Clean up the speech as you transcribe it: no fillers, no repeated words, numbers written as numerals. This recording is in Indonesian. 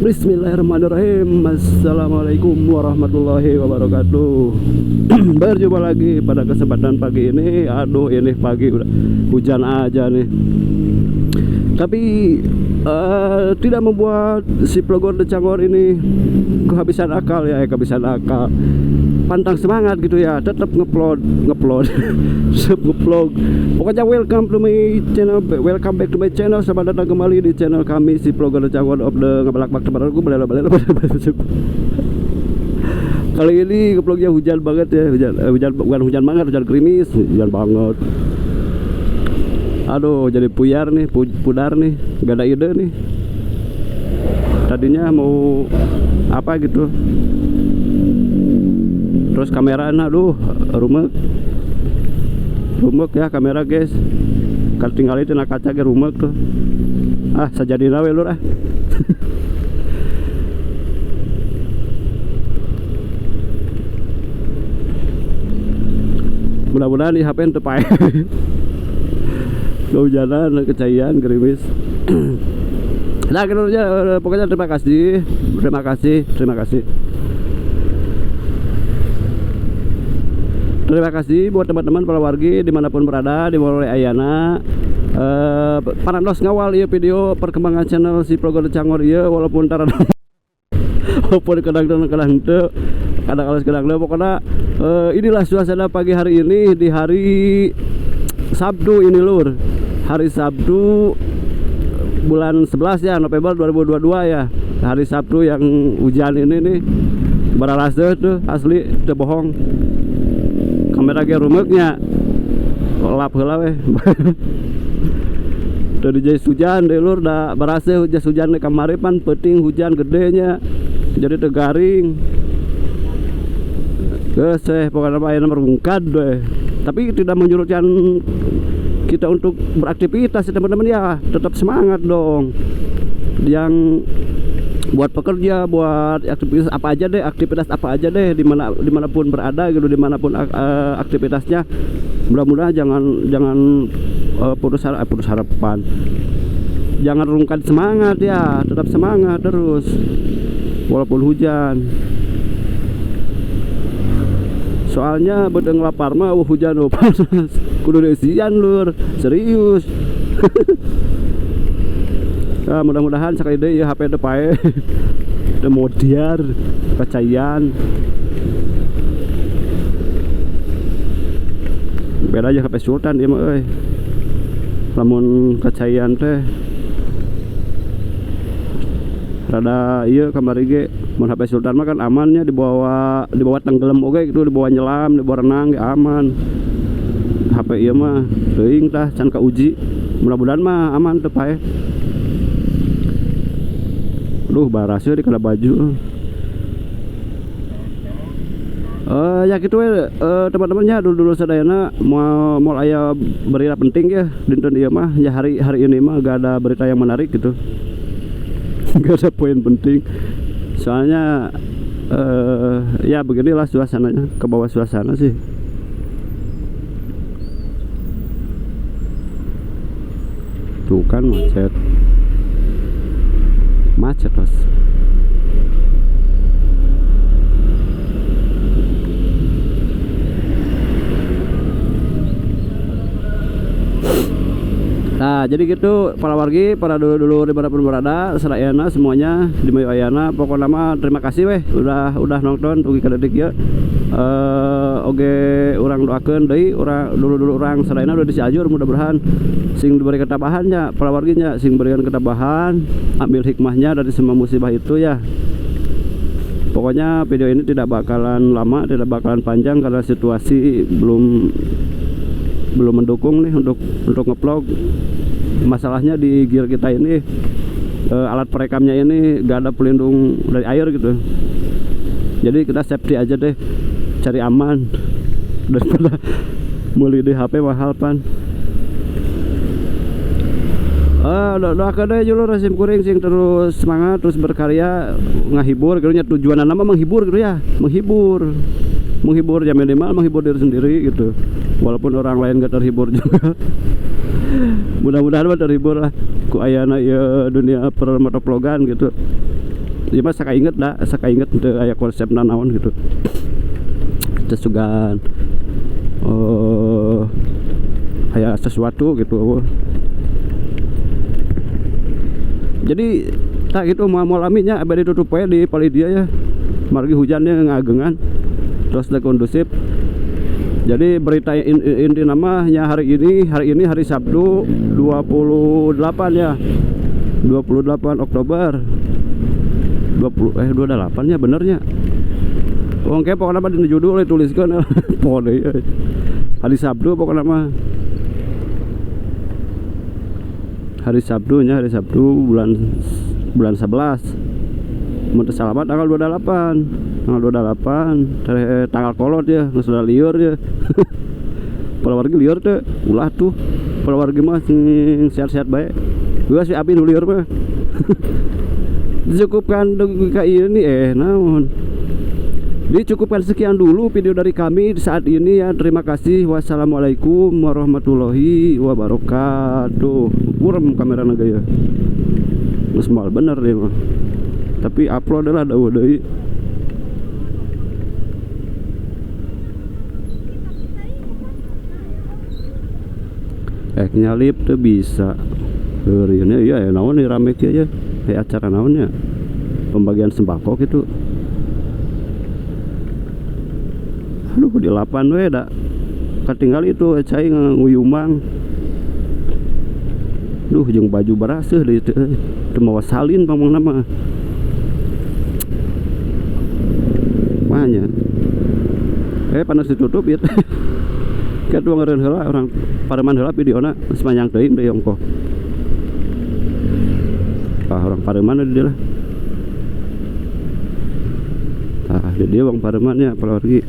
Bismillahirrahmanirrahim. Assalamualaikum warahmatullahi wabarakatuh. Berjumpa lagi pada kesempatan pagi ini. Aduh, ini pagi udah hujan aja nih. Tapi tidak membuat si Plogor Decangor ini kehabisan akal ya, kehabisan akal. Pantang semangat gitu ya, tetap ngeplod ngeplog. Pokoknya welcome to my channel, welcome back to my channel. Selamat datang kembali di channel kami si Plogor Decangor of the Ngebalak Tebarku. Kali ini ngeplognya hujan banget ya, hujan bukan hujan banget, hujan gerimis, hujan banget. Aduh, jadi puyar nih, pudar nih, gak ada ide nih. Tadinya mau apa gitu, terus kamera, aduh, rumek ya kamera guys. Kalau tinggal itu nak kaca ke rumek tuh. Ah, sajadi nawe lur ah. Mudah-mudahan di HP ente pae. Kehujanan, kecahian, gerimis. Nah, aja, pokoknya terima kasih. Terima kasih buat teman-teman para wargi dimanapun berada di Mulai Ayana. Parantos ngawal ya video perkembangan channel si Plogor Decangor ya, walaupun walaupun kadang-kadang tuh kadang-kadang pokoknya inilah suasana pagi hari ini di hari Sabtu ini lur. Hari Sabtu bulan 11 ya, November 2022 ya. Hari Sabtu yang hujan ini nih. Baralase tuh asli teu bohong. Kamera ge rumeknya. Lap heula weh. Teu dijai hujan deh lur, da barase hujan nih kamari pan peuting hujan gedenya. Jadi teu garing. Geus pokoknya mah ayeuna merungkad deh. Tapi tidak menyurutkan kita untuk beraktivitas ya teman-teman ya, tetap semangat dong. Yang buat pekerja, buat aktivitas apa aja deh, dimanapun berada gitu, dimanapun aktivitasnya. Mudah-mudahan jangan putus harapan, jangan rungkat semangat ya, tetap semangat terus walaupun hujan. Soalnya bedeng lapar mah hujan panas. Kudu desian lur, serius. Nah, mudah-mudahan sekali deh ya HP depae. Udah modiar, kecayan. Beda aja HP Sultan ieu mah euy. Lamun kecayan teh rada iya kamari ge. Mun HP Sultan mah kan amannya dibawa tenggelam oge gitu, dibawa nyelam, dibawa renang ge aman. HP ieu mah teuing tah can kauji. Mudah-mudahan mah aman teu pae. Duh, baraseu di kana baju. Ya gitu we teman-temannya, dulu sadayana mau aya berita penting ya dinten ieu mah. Ya hari ini mah gak ada berita yang menarik gitu. Gak ada poin penting. Soalnya ya beginilah suasananya, ke bawah suasana sih. Tuh kan macet bos. Nah, jadi gitu para wargi, para dulu dimanapun berada, serayana semuanya di Mayu Ayana. Pokoknya mah terima kasih weh udah nonton ugi kadetik ya. Oge urang doakeun deui urang dulu urang serayana udah disiajur, mudah-mudahan sing diberi ketabahannya para warginya, sing berikan ketabahan, ambil hikmahnya dari semua musibah itu ya. Pokoknya video ini tidak bakalan lama, tidak bakalan panjang karena situasi belum mendukung nih untuk ngevlog. Masalahnya di gear kita ini alat perekamnya ini gak ada pelindung dari air gitu. Jadi kita safety aja deh, cari aman daripada beli di HP mahal pan. Doakan deh julu Rasim Kuring sing terus semangat, terus berkarya, ngahibur gitu nya, tujuan nama menghibur gitu ya, menghibur ya, minimal menghibur diri sendiri gitu, walaupun orang lain gak terhibur juga. Mudah-mudahan terhibur lah ku ayana ya dunia permotovlogan gitu. Ieu mah saka inget teu aya konsep naon gitu. Terus juga kayak sesuatu gitu. Jadi tak gitu mau laminya abadi tutup we di Palidia ya. Margi hujannya ngagengan. Terus teu kondusif. Jadi berita inti namanya hari ini hari Sabtu 28 ya. 28 Oktober 28 ya benernya. Oke pokoknya mah di judul tuliskan pokoknya hari Sabtu pokoknya mah hari Sabtunya hari Sabtu bulan 11 mun salamat tanggal 28 tanggal kolot ya sudah liur ya palawargi liur teh ulah tuh palawargi mah sehat-sehat baik gua si Abi nu liur mah dicukupkan dengan ini naon. Dicukupkan sekian dulu video dari kami saat ini ya. Terima kasih. Wassalamualaikum warahmatullahi wabarakatuh. Kurem kamera naga ya. Geus moal bener deh mah. Tapi upload lah daeuh deui. Nyalip tuh bisa. Heureunya ya naon nih rame kieu ya. Kayak acara naonnya. Pembagian sembako gitu. Aduh di lapan we da ketinggal itu cai nguyumang. Duh jeung baju baraseuh deui teu mawa salin pamongna mah. Mahnya. Panas ditutup ya. Kedua ngeureun heula orang Pareman heula videona sepanjang teuing deui ongkoh. Orang Pareman di dia lah. Dia bang Paremannya apalagi